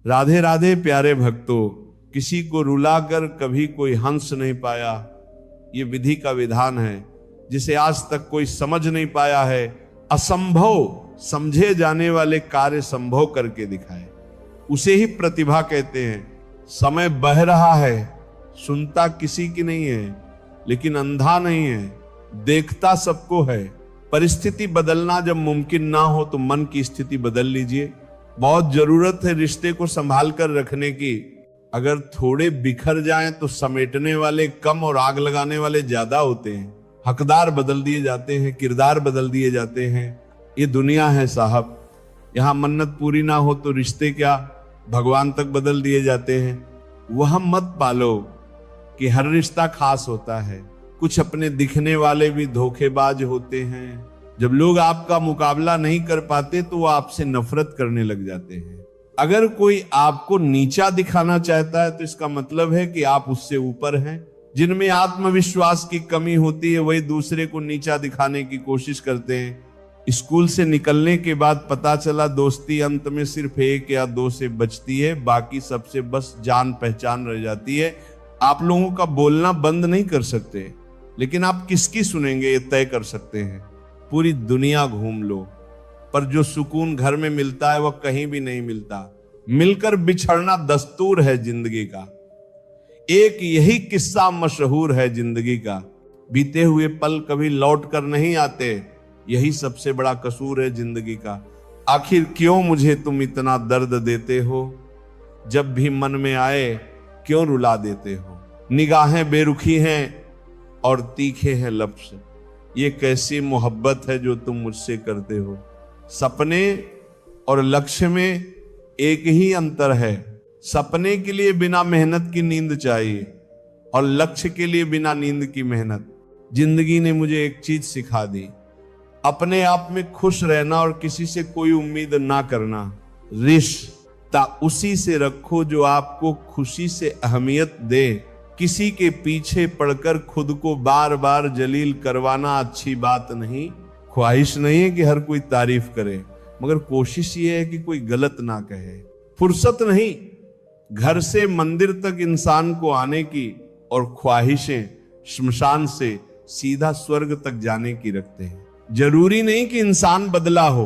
राधे राधे प्यारे भक्तों, किसी को रुलाकर कभी कोई हंस नहीं पाया, ये विधि का विधान है जिसे आज तक कोई समझ नहीं पाया है। असंभव समझे जाने वाले कार्य संभव करके दिखाए, उसे ही प्रतिभा कहते हैं। समय बह रहा है, सुनता किसी की नहीं है, लेकिन अंधा नहीं है, देखता सबको है। परिस्थिति बदलना जब मुमकिन ना हो तो मन की स्थिति बदल लीजिए। बहुत जरूरत है रिश्ते को संभाल कर रखने की। अगर थोड़े बिखर जाएं तो समेटने वाले कम और आग लगाने वाले ज्यादा होते हैं। हकदार बदल दिए जाते हैं, किरदार बदल दिए जाते हैं। ये दुनिया है साहब, यहां मन्नत पूरी ना हो तो रिश्ते क्या भगवान तक बदल दिए जाते हैं। वह मत पालो कि हर रिश्ता खास होता है। कुछ अपने दिखने वाले भी धोखेबाज होते हैं। जब लोग आपका मुकाबला नहीं कर पाते तो वो आपसे नफरत करने लग जाते हैं। अगर कोई आपको नीचा दिखाना चाहता है तो इसका मतलब है कि आप उससे ऊपर हैं। जिनमें आत्मविश्वास की कमी होती है वही दूसरे को नीचा दिखाने की कोशिश करते हैं। स्कूल से निकलने के बाद पता चला दोस्ती अंत में सिर्फ 1 या 2 से बचती है, बाकी सबसे बस जान पहचान रह जाती है। आप लोगों का बोलना बंद नहीं कर सकते, लेकिन आप किसकी सुनेंगे ये तय कर सकते हैं। पूरी दुनिया घूम लो, पर जो सुकून घर में मिलता है वह कहीं भी नहीं मिलता। मिलकर बिछड़ना दस्तूर है जिंदगी का। एक यही किस्सा मशहूर है जिंदगी का, बीते हुए पल कभी लौट कर नहीं आते, यही सबसे बड़ा कसूर है जिंदगी का। आखिर क्यों मुझे तुम इतना दर्द देते हो, जब भी मन में आए क्यों रुला देते हो। निगाहें बेरुखी हैं और तीखे हैं लफ्ज, ये कैसी मोहब्बत है जो तुम मुझसे करते हो। सपने और लक्ष्य में एक ही अंतर है। सपने के लिए बिना मेहनत की नींद चाहिए और लक्ष्य के लिए बिना नींद की मेहनत। जिंदगी ने मुझे एक चीज सिखा दी, अपने आप में खुश रहना और किसी से कोई उम्मीद ना करना। रिश्ता उसी से रखो जो आपको खुशी से अहमियत दे। किसी के पीछे पड़कर खुद को बार बार जलील करवाना अच्छी बात नहीं। ख्वाहिश नहीं है कि हर कोई तारीफ करे, मगर कोशिश ये है कि कोई गलत ना कहे। फुर्सत नहीं घर से मंदिर तक इंसान को आने की, और ख्वाहिशें श्मशान से सीधा स्वर्ग तक जाने की रखते हैं। जरूरी नहीं कि इंसान बदला हो,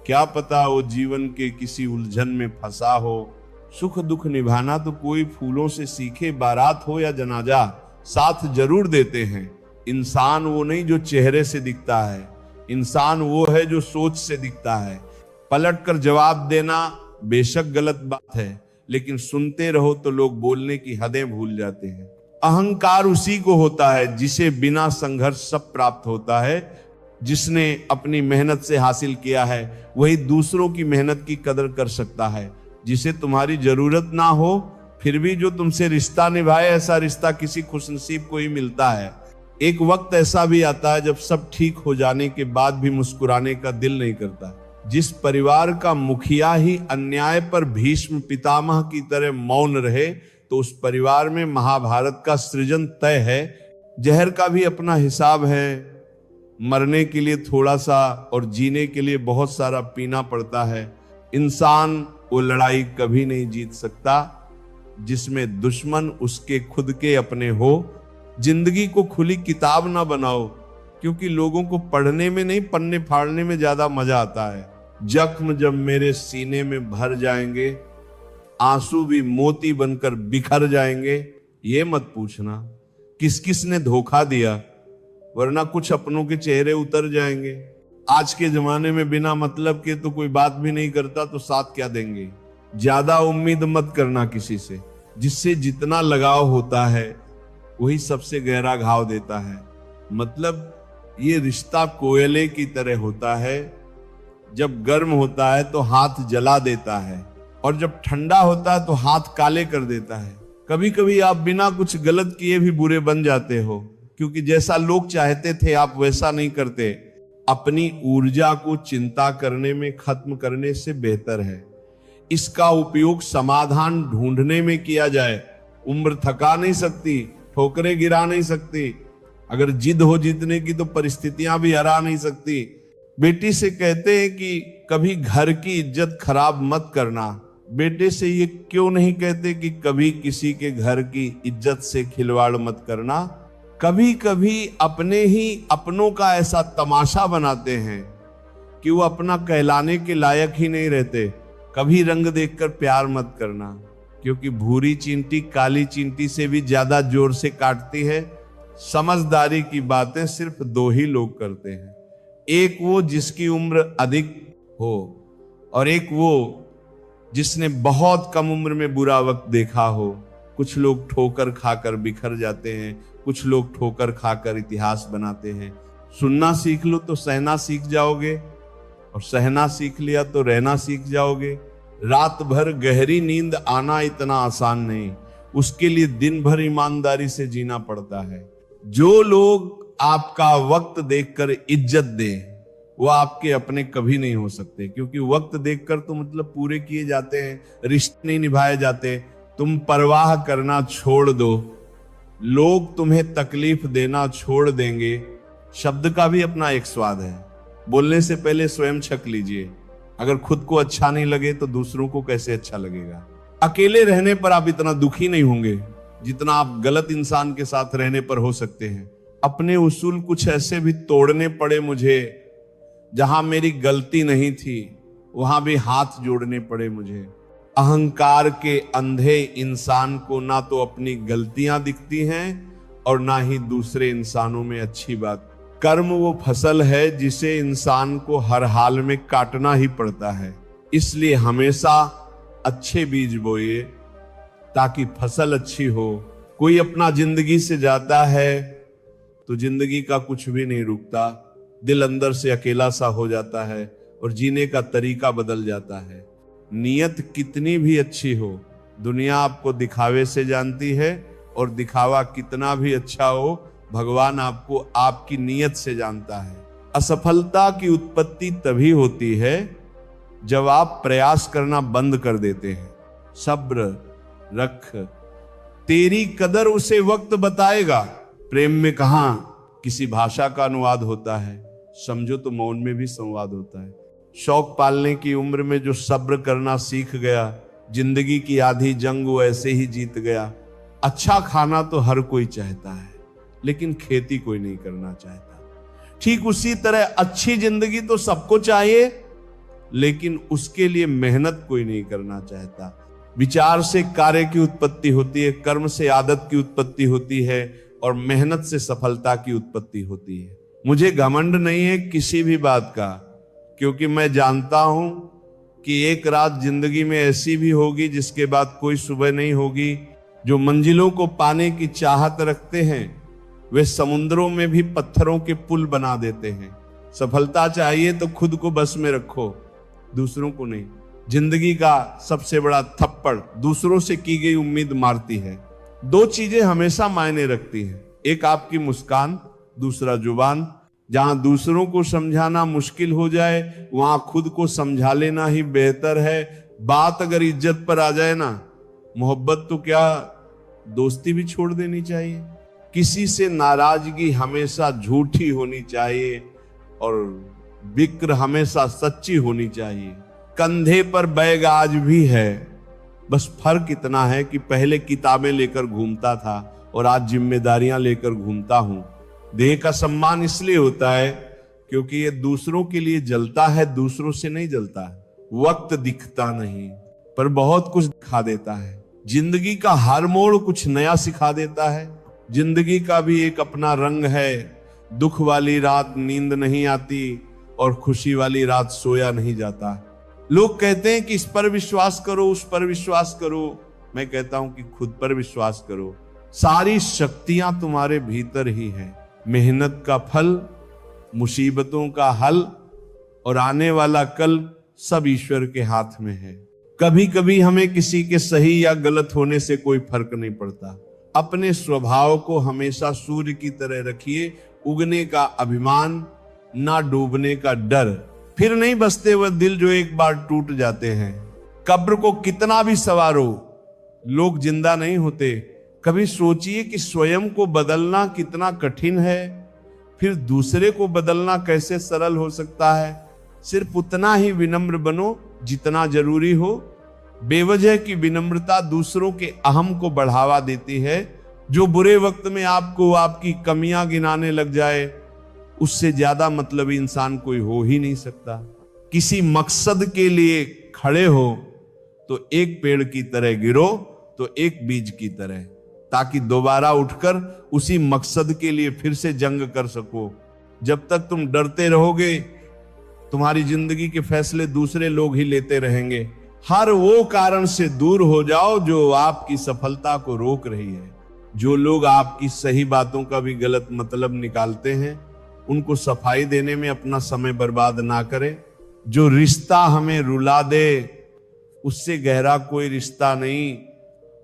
क्या पता वो जीवन के किसी उलझन में फंसा हो। सुख दुख निभाना तो कोई फूलों से सीखे, बारात हो या जनाजा साथ जरूर देते हैं। इंसान वो नहीं जो चेहरे से दिखता है, इंसान वो है जो सोच से दिखता है। पलट कर जवाब देना बेशक गलत बात है, लेकिन सुनते रहो तो लोग बोलने की हदें भूल जाते हैं। अहंकार उसी को होता है जिसे बिना संघर्ष सब प्राप्त होता है। जिसने अपनी मेहनत से हासिल किया है वही दूसरों की मेहनत की कदर कर सकता है। जिसे तुम्हारी जरूरत ना हो फिर भी जो तुमसे रिश्ता निभाए, ऐसा रिश्ता किसी खुशनसीब को ही मिलता है। एक वक्त ऐसा भी आता है जब सब ठीक हो जाने के बाद भी मुस्कुराने का दिल नहीं करता। जिस परिवार का मुखिया ही अन्याय पर भीष्म पितामह की तरह मौन रहे तो उस परिवार में महाभारत का सृजन तय है। जहर का भी अपना हिसाब है, मरने के लिए थोड़ा सा और जीने के लिए बहुत सारा पीना पड़ता है। इंसान वो लड़ाई कभी नहीं जीत सकता जिसमें दुश्मन उसके खुद के अपने हो। जिंदगी को खुली किताब ना बनाओ, क्योंकि लोगों को पढ़ने में नहीं पन्ने फाड़ने में ज्यादा मजा आता है। जख्म जब मेरे सीने में भर जाएंगे, आंसू भी मोती बनकर बिखर जाएंगे। ये मत पूछना किस किस ने धोखा दिया, वरना कुछ अपनों के चेहरे उतर जाएंगे। आज के जमाने में बिना मतलब के तो कोई बात भी नहीं करता तो साथ क्या देंगे। ज्यादा उम्मीद मत करना किसी से, जिससे जितना लगाव होता है वही सबसे गहरा घाव देता है। मतलब ये रिश्ता कोयले की तरह होता है, जब गर्म होता है तो हाथ जला देता है और जब ठंडा होता है तो हाथ काले कर देता है। कभी कभी आप बिना कुछ गलत किए भी बुरे बन जाते हो, क्योंकि जैसा लोग चाहते थे आप वैसा नहीं करते। अपनी ऊर्जा को चिंता करने में खत्म करने से बेहतर है इसका उपयोग समाधान ढूंढने में किया जाए। उम्र थका नहीं सकती, ठोकरें गिरा नहीं सकती। अगर जिद हो जीतने की तो परिस्थितियां भी हरा नहीं सकती। बेटी से कहते हैं कि कभी घर की इज्जत खराब मत करना, बेटे से ये क्यों नहीं कहते कि कभी किसी के घर की इज्जत से खिलवाड़ मत करना? कभी कभी अपने ही अपनों का ऐसा तमाशा बनाते हैं कि वो अपना कहलाने के लायक ही नहीं रहते। कभी रंग देखकर प्यार मत करना, क्योंकि भूरी चींटी काली चींटी से भी ज्यादा जोर से काटती है। समझदारी की बातें सिर्फ दो ही लोग करते हैं, एक वो जिसकी उम्र अधिक हो और एक वो जिसने बहुत कम उम्र में बुरा वक्त देखा हो। कुछ लोग ठोकर खाकर बिखर जाते हैं, कुछ लोग ठोकर खाकर इतिहास बनाते हैं। सुनना सीख लो तो सहना सीख जाओगे, और सहना सीख लिया तो रहना सीख जाओगे। रात भर गहरी नींद आना इतना आसान नहीं, उसके लिए दिन भर ईमानदारी से जीना पड़ता है। जो लोग आपका वक्त देखकर इज्जत दें वो आपके अपने कभी नहीं हो सकते, क्योंकि वक्त देखकर तो मतलब पूरे किए जाते हैं, रिश्ते नहीं निभाए जाते। तुम परवाह करना छोड़ दो, लोग तुम्हें तकलीफ देना छोड़ देंगे। शब्द का भी अपना एक स्वाद है, बोलने से पहले स्वयं छक लीजिए। अगर खुद को अच्छा नहीं लगे तो दूसरों को कैसे अच्छा लगेगा? अकेले रहने पर आप इतना दुखी नहीं होंगे जितना आप गलत इंसान के साथ रहने पर हो सकते हैं। अपने उसूल कुछ ऐसे भी तोड़ने पड़े मुझे, जहां मेरी गलती नहीं थी वहां भी हाथ जोड़ने पड़े मुझे। अहंकार के अंधे इंसान को ना तो अपनी गलतियां दिखती हैं और ना ही दूसरे इंसानों में अच्छी बात। कर्म वो फसल है जिसे इंसान को हर हाल में काटना ही पड़ता है, इसलिए हमेशा अच्छे बीज बोइए ताकि फसल अच्छी हो। कोई अपना जिंदगी से जाता है तो जिंदगी का कुछ भी नहीं रुकता, दिल अंदर से अकेला सा हो जाता है और जीने का तरीका बदल जाता है। नीयत कितनी भी अच्छी हो, दुनिया आपको दिखावे से जानती है, और दिखावा कितना भी अच्छा हो, भगवान आपको आपकी नीयत से जानता है। असफलता की उत्पत्ति तभी होती है जब आप प्रयास करना बंद कर देते हैं। सब्र रख, तेरी कदर उसे वक्त बताएगा। प्रेम में कहां किसी भाषा का अनुवाद होता है, समझो तो मौन में भी संवाद होता है। शौक पालने की उम्र में जो सब्र करना सीख गया, जिंदगी की आधी जंग वो ऐसे ही जीत गया। अच्छा खाना तो हर कोई चाहता है, लेकिन खेती कोई नहीं करना चाहता। ठीक उसी तरह अच्छी जिंदगी तो सबको चाहिए, लेकिन उसके लिए मेहनत कोई नहीं करना चाहता। विचार से कार्य की उत्पत्ति होती है, कर्म से आदत की उत्पत्ति होती है, और मेहनत से सफलता की उत्पत्ति होती है। मुझे घमंड नहीं है किसी भी बात का, क्योंकि मैं जानता हूं कि एक रात जिंदगी में ऐसी भी होगी जिसके बाद कोई सुबह नहीं होगी। जो मंजिलों को पाने की चाहत रखते हैं वे समुद्रों में भी पत्थरों के पुल बना देते हैं। सफलता चाहिए तो खुद को बस में रखो, दूसरों को नहीं। जिंदगी का सबसे बड़ा थप्पड़ दूसरों से की गई उम्मीद मारती है। दो चीजें हमेशा मायने रखती हैं, एक आपकी मुस्कान, दूसरा जुबान। जहां दूसरों को समझाना मुश्किल हो जाए वहां खुद को समझा लेना ही बेहतर है। बात अगर इज्जत पर आ जाए ना, मोहब्बत तो क्या दोस्ती भी छोड़ देनी चाहिए। किसी से नाराजगी हमेशा झूठी होनी चाहिए और बिक्र हमेशा सच्ची होनी चाहिए। कंधे पर बैग आज भी है, बस फर्क इतना है कि पहले किताबें लेकर घूमता था और आज जिम्मेदारियां लेकर घूमता हूं। देह का सम्मान इसलिए होता है क्योंकि ये दूसरों के लिए जलता है, दूसरों से नहीं जलता है। वक्त दिखता नहीं पर बहुत कुछ दिखा देता है। जिंदगी का हर मोड़ कुछ नया सिखा देता है। जिंदगी का भी एक अपना रंग है। दुख वाली रात नींद नहीं आती और खुशी वाली रात सोया नहीं जाता। लोग कहते हैं कि इस पर विश्वास करो, उस पर विश्वास करो। मैं कहता हूं कि खुद पर विश्वास करो। सारी शक्तियां तुम्हारे भीतर ही हैं। मेहनत का फल, मुसीबतों का हल और आने वाला कल सब ईश्वर के हाथ में है। कभी कभी हमें किसी के सही या गलत होने से कोई फर्क नहीं पड़ता। अपने स्वभाव को हमेशा सूर्य की तरह रखिए। उगने का अभिमान, ना डूबने का डर। फिर नहीं बसते वह दिल जो एक बार टूट जाते हैं। कब्र को कितना भी सवारो, लोग जिंदा नहीं होते। कभी सोचिए कि स्वयं को बदलना कितना कठिन है, फिर दूसरे को बदलना कैसे सरल हो सकता है। सिर्फ उतना ही विनम्र बनो जितना जरूरी हो, बेवजह की विनम्रता दूसरों के अहम को बढ़ावा देती है। जो बुरे वक्त में आपको आपकी कमियां गिनाने लग जाए, उससे ज्यादा मतलबी इंसान कोई हो ही नहीं सकता। किसी मकसद के लिए खड़े हो तो एक पेड़ की तरह गिरो तो एक बीज की तरह, ताकि दोबारा उठकर उसी मकसद के लिए फिर से जंग कर सको। जब तक तुम डरते रहोगे, तुम्हारी जिंदगी के फैसले दूसरे लोग ही लेते रहेंगे। हर वो कारण से दूर हो जाओ जो आपकी सफलता को रोक रही है। जो लोग आपकी सही बातों का भी गलत मतलब निकालते हैं, उनको सफाई देने में अपना समय बर्बाद ना करें। जो रिश्ता हमें रुला दे, उससे गहरा कोई रिश्ता नहीं,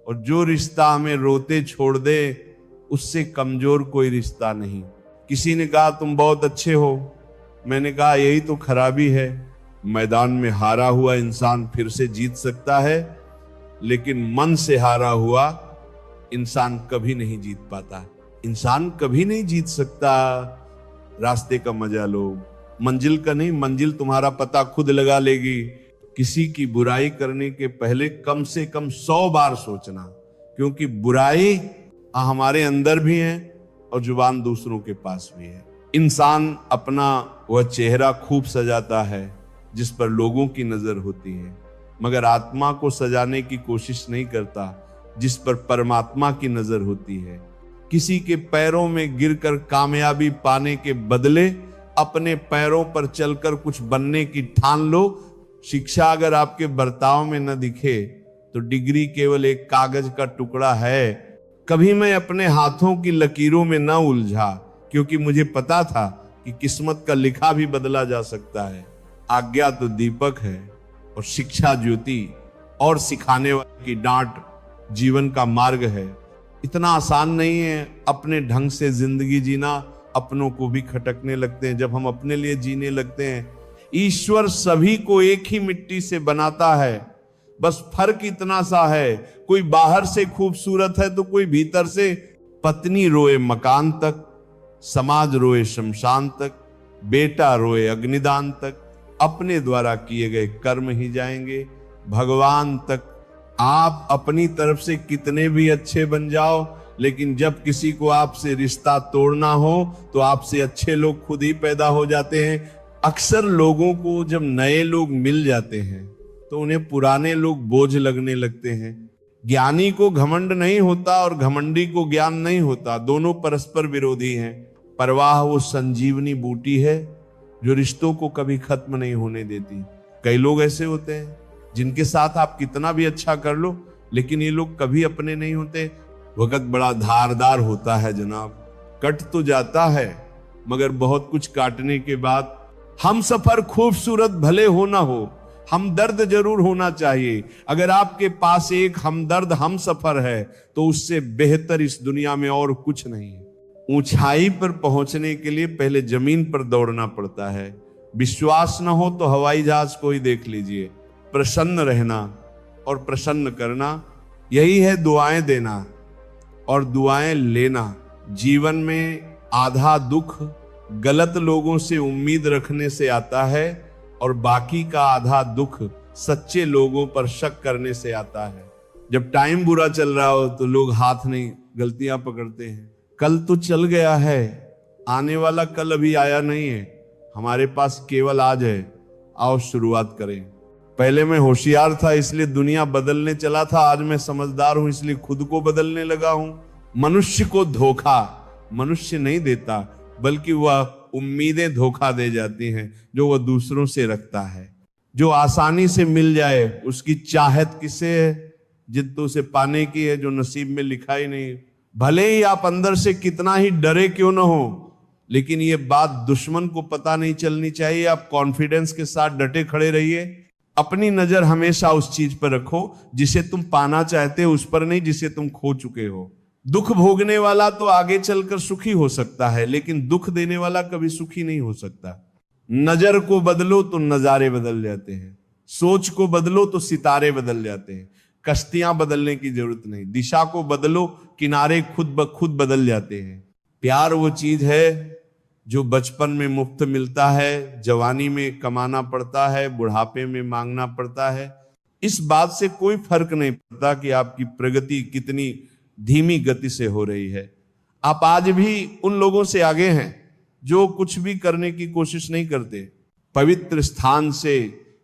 और जो रिश्ता हमें रोते छोड़ दे, उससे कमजोर कोई रिश्ता नहीं। किसी ने कहा तुम बहुत अच्छे हो, मैंने कहा यही तो खराबी है। मैदान में हारा हुआ इंसान फिर से जीत सकता है, लेकिन मन से हारा हुआ इंसान कभी नहीं जीत पाता। इंसान कभी नहीं जीत सकता। रास्ते का मजा लो, मंजिल का नहीं। मंजिल तुम्हारा पता खुद लगा लेगी। किसी की बुराई करने के पहले कम से कम 100 बार सोचना, क्योंकि बुराई हमारे अंदर भी है और जुबान दूसरों के पास भी है। इंसान अपना वह चेहरा खूब सजाता है जिस पर लोगों की नजर होती है, मगर आत्मा को सजाने की कोशिश नहीं करता जिस पर परमात्मा की नजर होती है। किसी के पैरों में गिरकर कामयाबी पाने के बदले अपने पैरों पर चलकर कुछ बनने की ठान लो। शिक्षा अगर आपके बर्ताव में न दिखे तो डिग्री केवल एक कागज का टुकड़ा है। कभी मैं अपने हाथों की लकीरों में न उलझा, क्योंकि मुझे पता था कि किस्मत का लिखा भी बदला जा सकता है। आज्ञा तो दीपक है और शिक्षा ज्योति, और सिखाने वाले की डांट जीवन का मार्ग है। इतना आसान नहीं है अपने ढंग से जिंदगी जीना। अपनों को भी खटकने लगते हैं जब हम अपने लिए जीने लगते हैं। ईश्वर सभी को एक ही मिट्टी से बनाता है, बस फर्क इतना सा है, कोई बाहर से खूबसूरत है तो कोई भीतर से। पत्नी रोए मकान तक, समाज रोए शमशान तक, बेटा रोए अग्निदान तक, अपने द्वारा किए गए कर्म ही जाएंगे भगवान तक। आप अपनी तरफ से कितने भी अच्छे बन जाओ, लेकिन जब किसी को आपसे रिश्ता तोड़ना हो तो आपसे अच्छे लोग खुद ही पैदा हो जाते हैं। अक्सर लोगों को जब नए लोग मिल जाते हैं तो उन्हें पुराने लोग बोझ लगने लगते हैं। ज्ञानी को घमंड नहीं होता और घमंडी को ज्ञान नहीं होता, दोनों परस्पर विरोधी हैं। परवाह वो संजीवनी बूटी है जो रिश्तों को कभी खत्म नहीं होने देती। कई लोग ऐसे होते हैं जिनके साथ आप कितना भी अच्छा कर लो, लेकिन ये लोग कभी अपने नहीं होते। वक्त बड़ा धारदार होता है जनाब, कट तो जाता है मगर बहुत कुछ काटने के बाद। हम सफर खूबसूरत भले हो ना हो, हमदर्द जरूर होना चाहिए। अगर आपके पास एक हमदर्द हम सफर है तो उससे बेहतर इस दुनिया में और कुछ नहीं है। ऊंचाई पर पहुंचने के लिए पहले जमीन पर दौड़ना पड़ता है। विश्वास न हो तो हवाई जहाज को ही देख लीजिए। प्रसन्न रहना और प्रसन्न करना, यही है दुआएं देना और दुआएं लेना। जीवन में आधा दुख गलत लोगों से उम्मीद रखने से आता है और बाकी का आधा दुख सच्चे लोगों पर शक करने से आता है। जब टाइम बुरा चल रहा हो तो लोग हाथ नहीं, गलतियां पकड़ते हैं। कल तो चल गया है, आने वाला कल अभी आया नहीं है। हमारे पास केवल आज है। आओ शुरुआत करें। पहले मैं होशियार था इसलिए दुनिया बदलने चला था, आज मैं समझदार हूं इसलिए खुद को बदलने लगा हूं। मनुष्य को धोखा मनुष्य नहीं देता, बल्कि वह उम्मीदें धोखा दे जाती हैं जो वह दूसरों से रखता है। जो आसानी से मिल जाए उसकी चाहत किसे है? जिद तो उसे पाने की है जो नसीब में लिखा ही नहीं। भले ही आप अंदर से कितना ही डरे क्यों ना हो, लेकिन ये बात दुश्मन को पता नहीं चलनी चाहिए। आप कॉन्फिडेंस के साथ डटे खड़े रहिए। अपनी नजर हमेशा उस चीज पर रखो जिसे तुम पाना चाहते हो, उस पर नहीं जिसे तुम खो चुके हो। दुख भोगने वाला तो आगे चलकर सुखी हो सकता है, लेकिन दुख देने वाला कभी सुखी नहीं हो सकता। नजर को बदलो तो नजारे बदल जाते हैं, सोच को बदलो तो सितारे बदल जाते हैं। कश्तियां बदलने की जरूरत नहीं, दिशा को बदलो, किनारे खुद ब खुद बदल जाते हैं। प्यार वो चीज है जो बचपन में मुफ्त मिलता है, जवानी में कमाना पड़ता है, बुढ़ापे में मांगना पड़ता है। इस बात से कोई फर्क नहीं पड़ता कि आपकी प्रगति कितनी धीमी गति से हो रही है। आप आज भी उन लोगों से आगे हैं जो कुछ भी करने की कोशिश नहीं करते। पवित्र स्थान से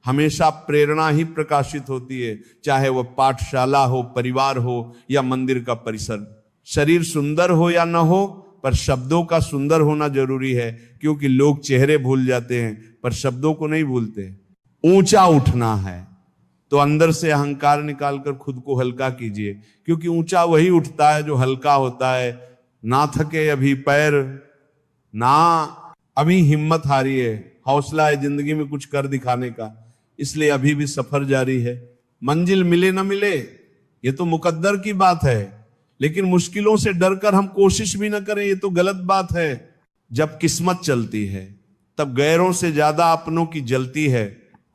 हमेशा प्रेरणा ही प्रकाशित होती है, चाहे वह पाठशाला हो, परिवार हो या मंदिर का परिसर। शरीर सुंदर हो या ना हो, पर शब्दों का सुंदर होना जरूरी है, क्योंकि लोग चेहरे भूल जाते हैं पर शब्दों को नहीं भूलते। ऊंचा उठना है तो अंदर से अहंकार निकालकर खुद को हल्का कीजिए, क्योंकि ऊंचा वही उठता है जो हल्का होता है। ना थके अभी पैर, ना अभी हिम्मत हारी है, हौसला है जिंदगी में कुछ कर दिखाने का, इसलिए अभी भी सफर जारी है। मंजिल मिले ना मिले ये तो मुकद्दर की बात है, लेकिन मुश्किलों से डरकर हम कोशिश भी ना करें ये तो गलत बात है। जब किस्मत चलती है तब गैरों से ज्यादा अपनों की जलती है।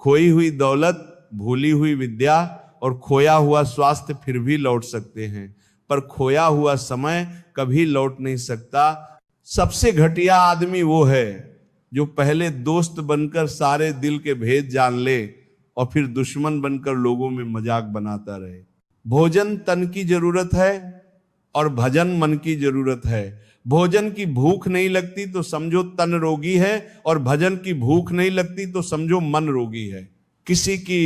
खोई हुई दौलत, भूली हुई विद्या और खोया हुआ स्वास्थ्य फिर भी लौट सकते हैं, पर खोया हुआ समय कभी लौट नहीं सकता। सबसे घटिया आदमी वो है जो पहले दोस्त बनकर सारे दिल के भेद जान ले और फिर दुश्मन बनकर लोगों में मजाक बनाता रहे। भोजन तन की जरूरत है और भजन मन की जरूरत है। भोजन की भूख नहीं लगती तो समझो तन रोगी है, और भजन की भूख नहीं लगती तो समझो मन रोगी है। किसी की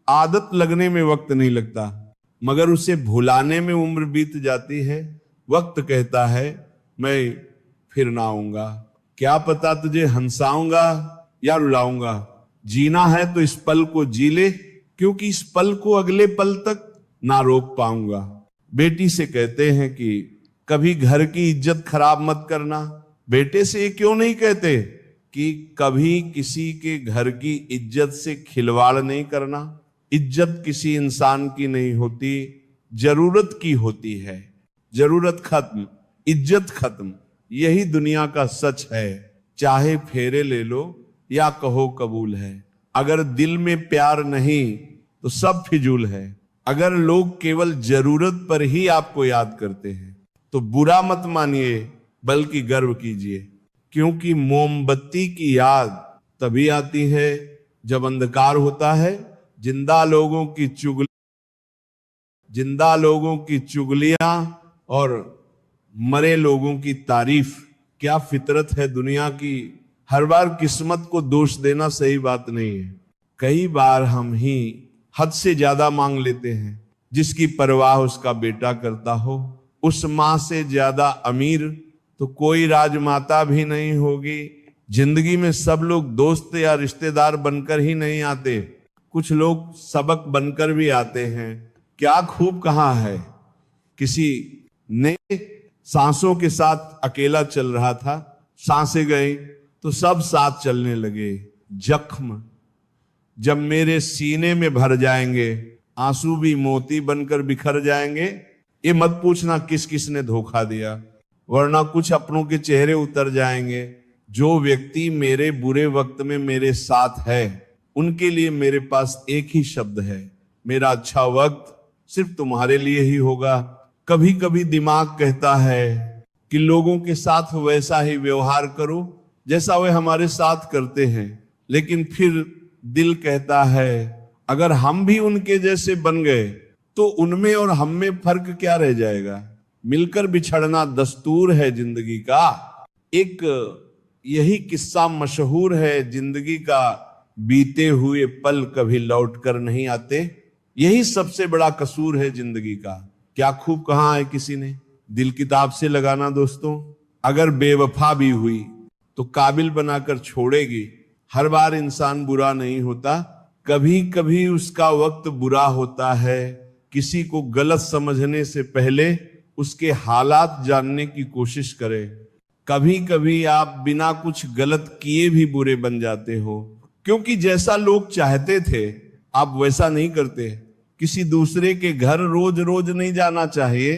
आदत लगने में वक्त नहीं लगता, मगर उसे भुलाने में उम्र बीत जाती है। वक्त कहता है मैं फिर ना आऊंगा, क्या पता तुझे हंसाऊंगा या रुलाऊंगा। जीना है तो इस पल को जी ले, क्योंकि इस पल को अगले पल तक ना रोक पाऊंगा। बेटी से कहते हैं कि कभी घर की इज्जत खराब मत करना। बेटे से ये क्यों नहीं कहते कि कभी किसी के घर की इज्जत से खिलवाड़ नहीं करना। इज्जत किसी इंसान की नहीं होती, जरूरत की होती है। जरूरत खत्म, इज्जत खत्म, यही दुनिया का सच है। चाहे फेरे ले लो या कहो कबूल है। अगर दिल में प्यार नहीं तो सब फिजूल है। अगर लोग केवल जरूरत पर ही आपको याद करते हैं तो बुरा मत मानिए, बल्कि गर्व कीजिए, क्योंकि मोमबत्ती की याद तभी आती है जब अंधकार होता है। जिंदा लोगों की चुगलियां और मरे लोगों की तारीफ, क्या फितरत है दुनिया की। हर बार किस्मत को दोष देना सही बात नहीं है। कई बार हम ही हद से ज्यादा मांग लेते हैं। जिसकी परवाह उसका बेटा करता हो, उस मां से ज्यादा अमीर तो कोई राजमाता भी नहीं होगी। जिंदगी में सब लोग दोस्त या रिश्तेदार बनकर ही नहीं आते, कुछ लोग सबक बनकर भी आते हैं। क्या खूब कहा है, किसी ने सांसों के साथ अकेला चल रहा था, सांसें गई तो सब साथ चलने लगे। जख्म जब मेरे सीने में भर जाएंगे, आंसू भी मोती बनकर बिखर जाएंगे। ये मत पूछना किस किस ने धोखा दिया, वरना कुछ अपनों के चेहरे उतर जाएंगे। जो व्यक्ति मेरे बुरे वक्त में मेरे साथ है, उनके लिए मेरे पास एक ही शब्द है, मेरा अच्छा वक्त सिर्फ तुम्हारे लिए ही होगा। कभी कभी दिमाग कहता है कि लोगों के साथ वैसा ही व्यवहार करो जैसा वे हमारे साथ करते हैं, लेकिन फिर दिल कहता है अगर हम भी उनके जैसे बन गए तो उनमें और हम में फर्क क्या रह जाएगा। मिलकर बिछड़ना दस्तूर है जिंदगी का। एक यही किस्सा मशहूर है, जिंदगी का बीते हुए पल कभी लौट कर नहीं आते। यही सबसे बड़ा कसूर है जिंदगी का। क्या खूब कहा है किसी ने, दिल किताब से लगाना दोस्तों। अगर बेवफा भी हुई तो काबिल बनाकर छोड़ेगी। हर बार इंसान बुरा नहीं होता, कभी कभी उसका वक्त बुरा होता है। किसी को गलत समझने से पहले उसके हालात जानने की कोशिश करें। कभी कभी आप बिना कुछ गलत किए भी बुरे बन जाते हो, क्योंकि जैसा लोग चाहते थे आप वैसा नहीं करते। किसी दूसरे के घर रोज रोज नहीं जाना चाहिए,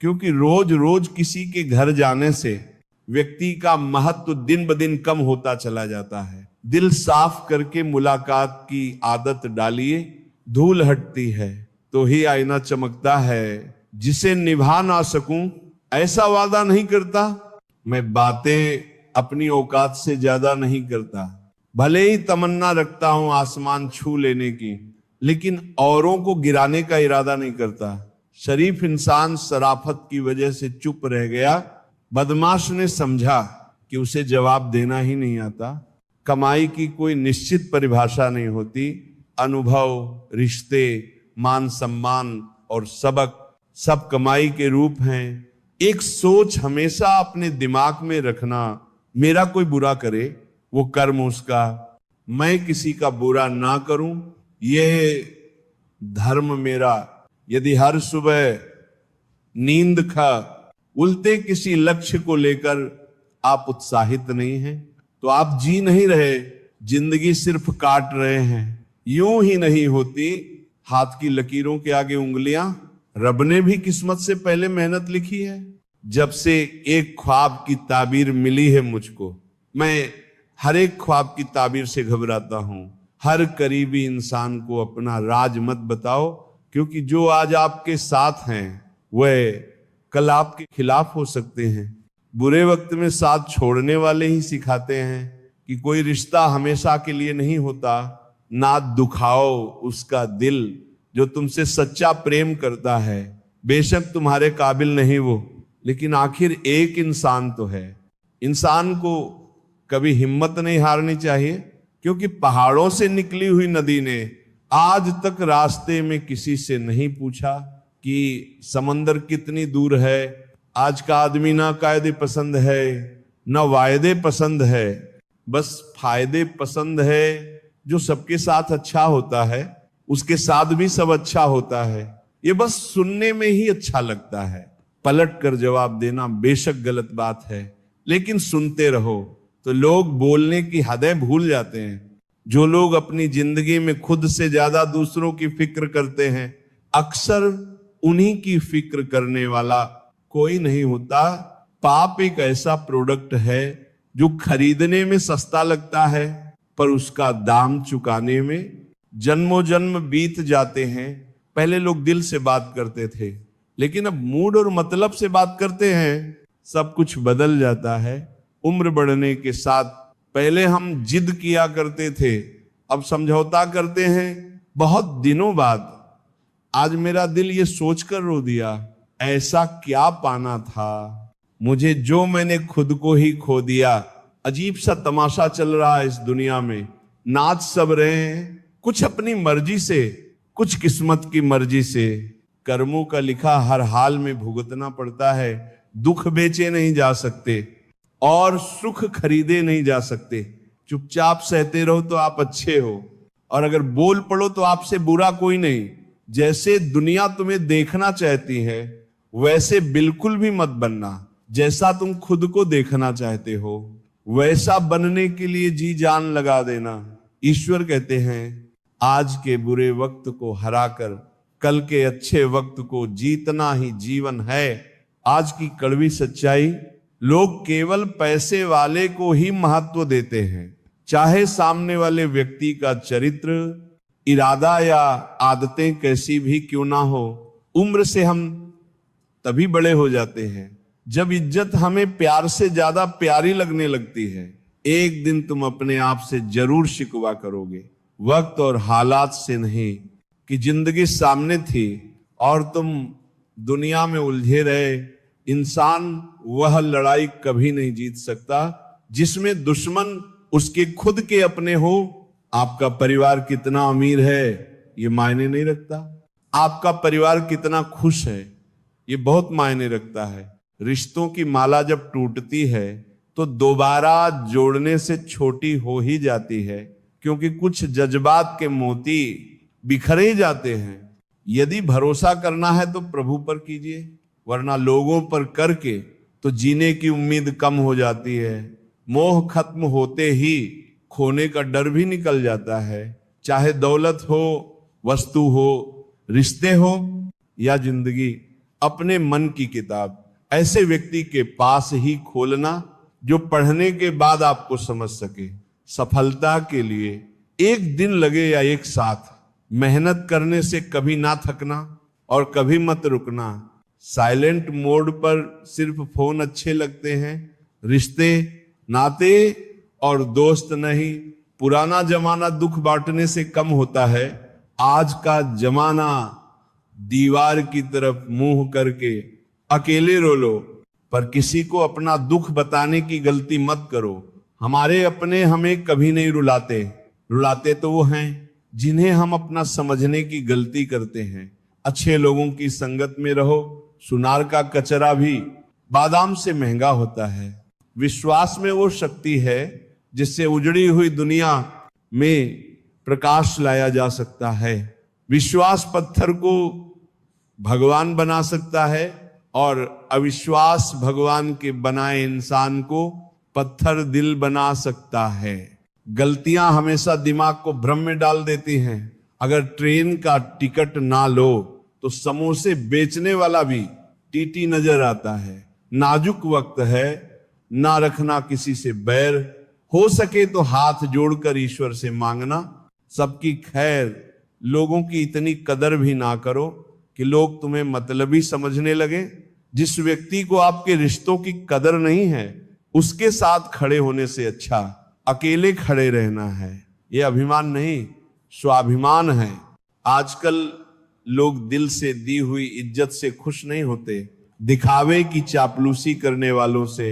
क्योंकि रोज रोज किसी के घर जाने से व्यक्ति का महत्व दिन ब दिन कम होता चला जाता है। दिल साफ करके मुलाकात की आदत डालिए, धूल हटती है तो ही आईना चमकता है। जिसे निभा ना सकूं ऐसा वादा नहीं करता। मैं बातें अपनी औकात से ज्यादा नहीं करता, भले ही तमन्ना रखता हूं आसमान छू लेने की, लेकिन औरों को गिराने का इरादा नहीं करता। शरीफ इंसान शराफत की वजह से चुप रह गया। बदमाश ने समझा कि उसे जवाब देना ही नहीं आता। कमाई की कोई निश्चित परिभाषा नहीं होती। अनुभव, रिश्ते, मान सम्मान और सबक सब कमाई के रूप हैं। एक सोच हमेशा अपने दिमाग में रखना, मेरा कोई बुरा करे वो कर्म उसका, मैं किसी का बुरा ना करूं यह धर्म मेरा। यदि हर सुबह नींद खा उल्टे किसी लक्ष्य को लेकर आप उत्साहित नहीं हैं तो आप जी नहीं रहे, जिंदगी सिर्फ काट रहे हैं। यूं ही नहीं होती हाथ की लकीरों के आगे उंगलियां। रब ने भी किस्मत से पहले मेहनत लिखी है। जब से एक ख्वाब की ताबीर मिली है मुझको, मैं हर एक ख्वाब की ताबीर से घबराता हूं। हर करीबी इंसान को अपना राज मत बताओ, क्योंकि जो आज आपके साथ हैं वह कल आपके खिलाफ हो सकते हैं। बुरे वक्त में साथ छोड़ने वाले ही सिखाते हैं कि कोई रिश्ता हमेशा के लिए नहीं होता। ना दुखाओ उसका दिल जो तुमसे सच्चा प्रेम करता है। बेशक तुम्हारे काबिल नहीं वो, लेकिन आखिर एक इंसान तो है। इंसान को कभी हिम्मत नहीं हारनी चाहिए, क्योंकि पहाड़ों से निकली हुई नदी ने आज तक रास्ते में किसी से नहीं पूछा कि समंदर कितनी दूर है। आज का आदमी ना कायदे पसंद है ना वायदे पसंद है, बस फायदे पसंद है। जो सबके साथ अच्छा होता है उसके साथ भी सब अच्छा होता है। ये बस सुनने में ही अच्छा लगता है। पलट कर जवाब देना बेशक गलत बात है, लेकिन सुनते रहो तो लोग बोलने की हदें भूल जाते हैं। जो लोग अपनी जिंदगी में खुद से ज्यादा दूसरों की फिक्र करते हैं, अक्सर उन्हीं की फिक्र करने वाला कोई नहीं होता। पाप एक ऐसा प्रोडक्ट है जो खरीदने में सस्ता लगता है, पर उसका दाम चुकाने में जन्मों जन्म बीत जाते हैं। पहले लोग दिल से बात करते थे, लेकिन अब मूड और मतलब से बात करते हैं। सब कुछ बदल जाता है उम्र बढ़ने के साथ। पहले हम जिद किया करते थे, अब समझौता करते हैं बहुत दिनों बाद। आज मेरा दिल ये सोचकर रो दिया, ऐसा क्या पाना था मुझे जो मैंने खुद को ही खो दिया। अजीब सा तमाशा चल रहा है इस दुनिया में। नाच सब रहे हैं, कुछ अपनी मर्जी से, कुछ किस्मत की मर्जी से। कर्मों का लिखा हर हाल में भुगतना पड़ता है। दुख बेचे नहीं जा सकते और सुख खरीदे नहीं जा सकते। चुपचाप सहते रहो तो आप अच्छे हो, और अगर बोल पड़ो तो आपसे बुरा कोई नहीं। जैसे दुनिया तुम्हें देखना चाहती है वैसे बिल्कुल भी मत बनना। जैसा तुम खुद को देखना चाहते हो वैसा बनने के लिए जी जान लगा देना। ईश्वर कहते हैं, आज के बुरे वक्त को हराकर कल के अच्छे वक्त को जीतना ही जीवन है। आज की कड़वी सच्चाई, लोग केवल पैसे वाले को ही महत्व देते हैं, चाहे सामने वाले व्यक्ति का चरित्र, इरादा या आदतें कैसी भी क्यों ना हो। उम्र से हम तभी बड़े हो जाते हैं जब इज्जत हमें प्यार से ज्यादा प्यारी लगने लगती है। एक दिन तुम अपने आप से जरूर शिकवा करोगे, वक्त और हालात से नहीं, कि जिंदगी सामने थी और तुम दुनिया में उलझे रहे। इंसान वह लड़ाई कभी नहीं जीत सकता जिसमें दुश्मन उसके खुद के अपने हो। आपका परिवार कितना अमीर है ये मायने नहीं रखता, आपका परिवार कितना खुश है ये बहुत मायने रखता है। रिश्तों की माला जब टूटती है तो दोबारा जोड़ने से छोटी हो ही जाती है, क्योंकि कुछ जज्बात के मोती बिखरे जाते हैं। यदि भरोसा करना है तो प्रभु पर कीजिए, वरना लोगों पर करके तो जीने की उम्मीद कम हो जाती है। मोह खत्म होते ही खोने का डर भी निकल जाता है। चाहे दौलत हो, वस्तु हो, रिश्ते हो या जिंदगी, अपने मन की किताब ऐसे व्यक्ति के पास ही खोलना जो पढ़ने के बाद आपको समझ सके। सफलता के लिए एक दिन लगे या एक साथ, मेहनत करने से कभी ना थकना और कभी मत रुकना। साइलेंट मोड पर सिर्फ फोन अच्छे लगते हैं, रिश्ते, नाते और दोस्त नहीं। पुराना जमाना दुख बांटने से कम होता है आज का जमाना दीवार की तरफ मुंह करके अकेले रो लो, पर किसी को अपना दुख बताने की गलती मत करो। हमारे अपने हमें कभी नहीं रुलाते, रुलाते तो वो हैं जिन्हें हम अपना समझने की गलती करते हैं। अच्छे लोगों की संगत में रहो, सुनार का कचरा भी बादाम से महंगा होता है। विश्वास में वो शक्ति है जिससे उजड़ी हुई दुनिया में प्रकाश लाया जा सकता है। विश्वास पत्थर को भगवान बना सकता है और अविश्वास भगवान के बनाए इंसान को पत्थर दिल बना सकता है। गलतियां हमेशा दिमाग को भ्रम में डाल देती हैं। अगर ट्रेन का टिकट ना लो तो समोसे बेचने वाला भी टीटी नजर आता है। नाजुक वक्त है, ना रखना किसी से बैर, हो सके तो हाथ जोड़कर ईश्वर से मांगना। सबकी खैर, लोगों की इतनी कदर भी ना करो कि लोग तुम्हें मतलबी समझने लगे। जिस व्यक्ति को आपके रिश्तों की कदर नहीं है, उसके साथ खड़े होने से अच्छा अकेले खड़े रहना है। यह अभिमान नहीं, स्वाभिमान है। आजकल लोग दिल से दी हुई इज्जत से खुश नहीं होते, दिखावे की चापलूसी करने वालों से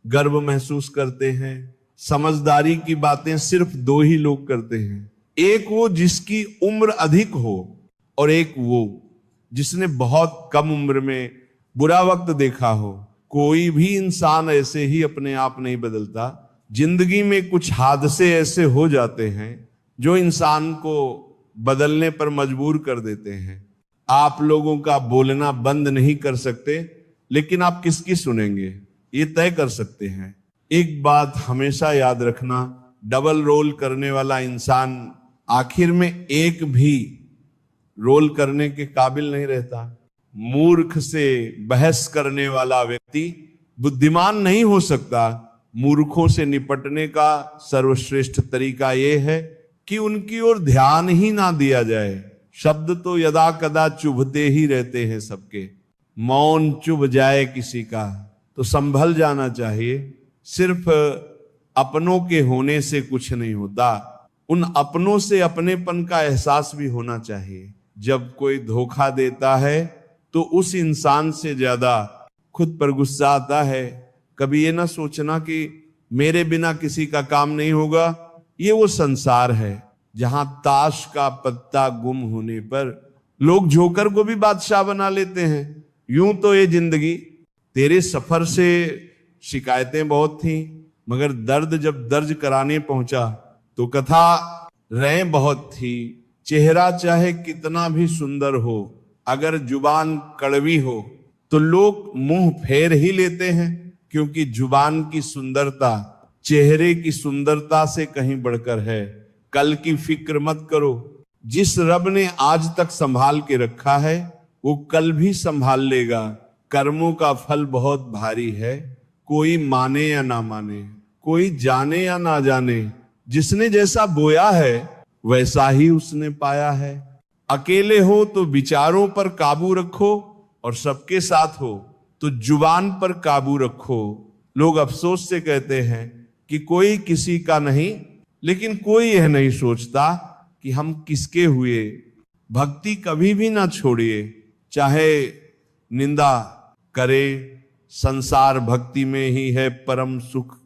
गर्व महसूस करते हैं। समझदारी की बातें सिर्फ दो ही लोग करते हैं, एक वो जिसकी उम्र अधिक हो और एक वो जिसने बहुत कम उम्र में बुरा वक्त देखा हो। कोई भी इंसान ऐसे ही अपने आप नहीं बदलता। जिंदगी में कुछ हादसे ऐसे हो जाते हैं जो इंसान को बदलने पर मजबूर कर देते हैं। आप लोगों का बोलना बंद नहीं कर सकते, लेकिन आप किसकी सुनेंगे ये तय कर सकते हैं। एक बात हमेशा याद रखना, डबल रोल करने वाला इंसान आखिर में एक भी रोल करने के काबिल नहीं रहता। मूर्ख से बहस करने वाला व्यक्ति बुद्धिमान नहीं हो सकता। मूर्खों से निपटने का सर्वश्रेष्ठ तरीका यह है कि उनकी ओर ध्यान ही ना दिया जाए। शब्द तो यदा कदा चुभते ही रहते हैं सबके। मौन चुभ जाए किसी का तो संभल जाना चाहिए। सिर्फ अपनों के होने से कुछ नहीं होता, उन अपनों से अपनेपन का एहसास भी होना चाहिए। जब कोई धोखा देता है तो उस इंसान से ज्यादा खुद पर गुस्सा आता है। कभी ये ना सोचना कि मेरे बिना किसी का काम नहीं होगा। ये वो संसार है जहां ताश का पत्ता गुम होने पर लोग जोकर को भी बादशाह बना लेते हैं। यूं तो ये जिंदगी, तेरे सफर से शिकायतें बहुत थी, मगर दर्द जब दर्ज कराने पहुंचा तो कथा रहें बहुत थी। चेहरा चाहे कितना भी सुंदर हो, अगर जुबान कड़वी हो तो लोग मुंह फेर ही लेते हैं, क्योंकि जुबान की सुंदरता चेहरे की सुंदरता से कहीं बढ़कर है। कल की फिक्र मत करो, जिस रब ने आज तक संभाल के रखा है वो कल भी संभाल लेगा। कर्मों का फल बहुत भारी है, कोई माने या ना माने, कोई जाने या ना जाने, जिसने जैसा बोया है वैसा ही उसने पाया है। अकेले हो तो विचारों पर काबू रखो, और सबके साथ हो तो जुबान पर काबू रखो। लोग अफसोस से कहते हैं कि कोई किसी का नहीं, लेकिन कोई यह नहीं सोचता कि हम किसके हुए। भक्ति कभी भी ना छोड़िए, चाहे निंदा करे। संसार भक्ति में ही है परम सुख,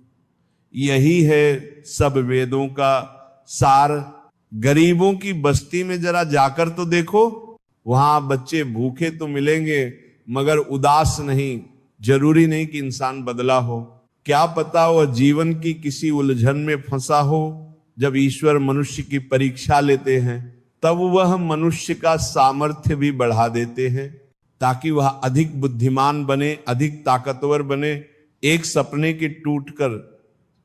यही है सब वेदों का सार। गरीबों की बस्ती में जरा जाकर तो देखो, वहां बच्चे भूखे तो मिलेंगे मगर उदास नहीं। जरूरी नहीं कि इंसान बदला हो, क्या पता वह जीवन की किसी उलझन में फंसा हो। जब ईश्वर मनुष्य की परीक्षा लेते हैं तब वह मनुष्य का सामर्थ्य भी बढ़ा देते हैं, ताकि वह अधिक बुद्धिमान बने, अधिक ताकतवर बने। एक सपने के टूटकर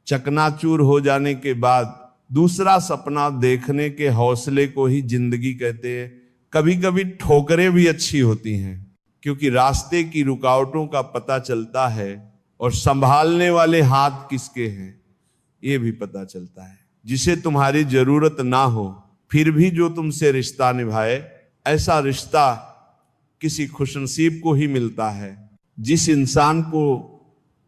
चकनाचूर हो जाने के बाद दूसरा सपना देखने के हौसले को ही जिंदगी कहते हैं। कभी कभी ठोकरें भी अच्छी होती हैं, क्योंकि रास्ते की रुकावटों का पता चलता है और संभालने वाले हाथ किसके हैं ये भी पता चलता है। जिसे तुम्हारी जरूरत ना हो फिर भी जो तुमसे रिश्ता निभाए, ऐसा रिश्ता किसी खुशनसीब को ही मिलता है। जिस इंसान को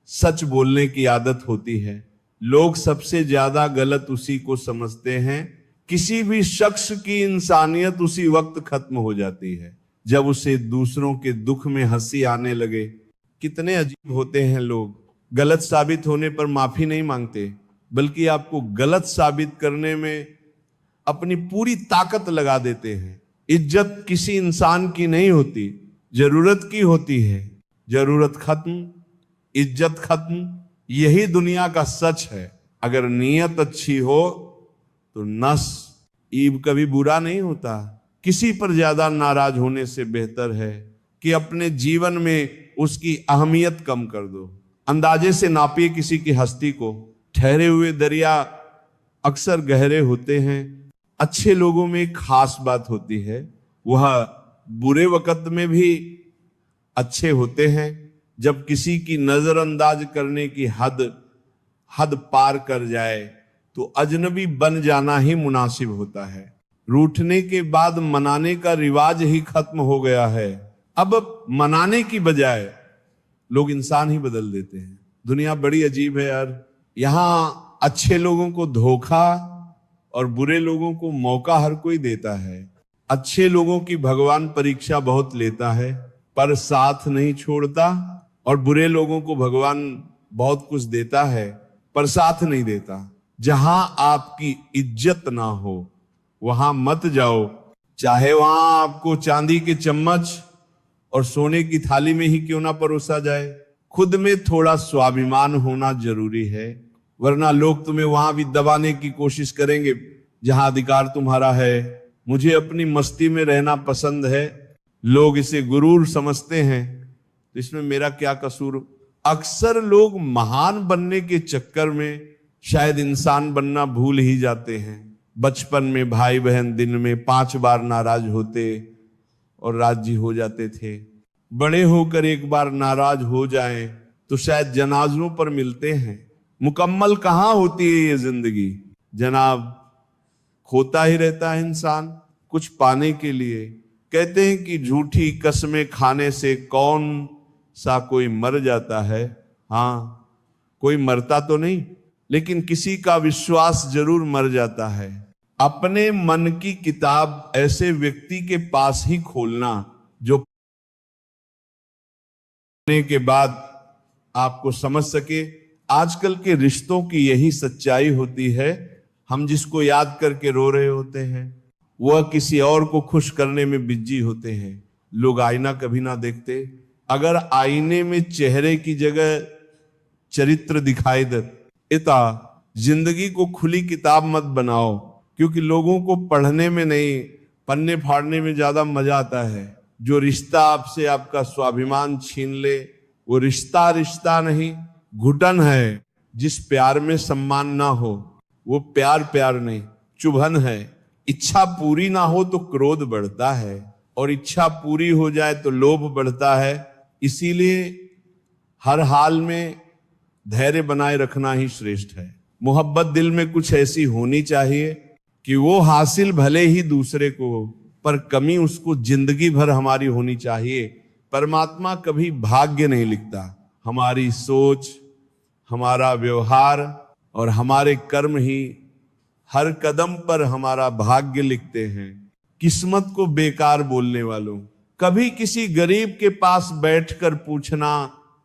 सच बोलने की आदत होती है, लोग सबसे ज्यादा गलत उसी को समझते हैं किसी भी शख्स की इंसानियत उसी वक्त खत्म हो जाती है जब उसे दूसरों के दुख में हंसी आने लगे। कितने अजीब होते हैं लोग, गलत साबित होने पर माफी नहीं मांगते, बल्कि आपको गलत साबित करने में अपनी पूरी ताकत लगा देते हैं। इज्जत किसी इंसान की नहीं होती, जरूरत की होती है। जरूरत खत्म, इज्जत खत्म, यही दुनिया का सच है। अगर नीयत अच्छी हो तो नस ईब कभी बुरा नहीं होता। किसी पर ज्यादा नाराज होने से बेहतर है कि अपने जीवन में उसकी अहमियत कम कर दो। अंदाजे से नापिए किसी की हस्ती को। ठहरे हुए दरिया अक्सर गहरे होते हैं। अच्छे लोगों में एक खास बात होती है, वह बुरे वक्त में भी अच्छे होते हैं। जब किसी की नजरअंदाज करने की हद पार कर जाए तो अजनबी बन जाना ही मुनासिब होता है। रूठने के बाद मनाने का रिवाज ही खत्म हो गया है। अब मनाने की बजाय लोग इंसान ही बदल देते हैं। दुनिया बड़ी अजीब है यार। यहां अच्छे लोगों को धोखा और बुरे लोगों को मौका हर कोई देता है। अच्छे लोगों की भगवान परीक्षा बहुत लेता है पर साथ नहीं छोड़ता, और बुरे लोगों को भगवान बहुत कुछ देता है पर साथ नहीं देता। जहां आपकी इज्जत ना हो वहां मत जाओ, चाहे वहां आपको चांदी के चम्मच और सोने की थाली में ही क्यों ना परोसा जाए। खुद में थोड़ा स्वाभिमान होना जरूरी है, वरना लोग तुम्हें वहां भी दबाने की कोशिश करेंगे जहां अधिकार तुम्हारा है। मुझे अपनी मस्ती में रहना पसंद है, लोग इसे गुरूर समझते हैं, तो इसमें मेरा क्या कसूर। अक्सर लोग महान बनने के चक्कर में शायद इंसान बनना भूल ही जाते हैं। बचपन में भाई बहन दिन में 5 बार नाराज होते और राजी हो जाते थे। बड़े होकर एक बार नाराज हो जाएं तो शायद जनाजों पर मिलते हैं। मुकम्मल कहां होती है ये जिंदगी जनाब, खोता ही रहता है इंसान कुछ पाने के लिए। कहते हैं कि झूठी कस्में खाने से कौन सा कोई मर जाता है। हाँ, कोई मरता तो नहीं, लेकिन किसी का विश्वास जरूर मर जाता है। अपने मन की किताब ऐसे व्यक्ति के पास ही खोलना जो पढ़ने के बाद आपको समझ सके। आजकल के रिश्तों की यही सच्चाई होती है। हम जिसको याद करके रो रहे होते हैं वह किसी और को खुश करने में बिजी होते हैं। लोग आईना कभी ना देखते। अगर आईने में चेहरे की जगह चरित्र दिखाई देता, जिंदगी को खुली किताब मत बनाओ, क्योंकि लोगों को पढ़ने में नहीं पन्ने फाड़ने में ज्यादा मजा आता है। जो रिश्ता आपसे आपका स्वाभिमान छीन ले वो रिश्ता नहीं, घुटन है। जिस प्यार में सम्मान ना हो वो प्यार नहीं, चुभन है। इच्छा पूरी ना हो तो क्रोध बढ़ता है, और इच्छा पूरी हो जाए तो लोभ बढ़ता है। इसीलिए हर हाल में धैर्य बनाए रखना ही श्रेष्ठ है। मोहब्बत दिल में कुछ ऐसी होनी चाहिए कि वो हासिल भले ही दूसरे को, पर कमी उसको जिंदगी भर हमारी होनी चाहिए। परमात्मा कभी भाग्य नहीं लिखता, हमारी सोच, हमारा व्यवहार और हमारे कर्म ही हर कदम पर हमारा भाग्य लिखते हैं। किस्मत को बेकार बोलने वालों, कभी किसी गरीब के पास बैठकर पूछना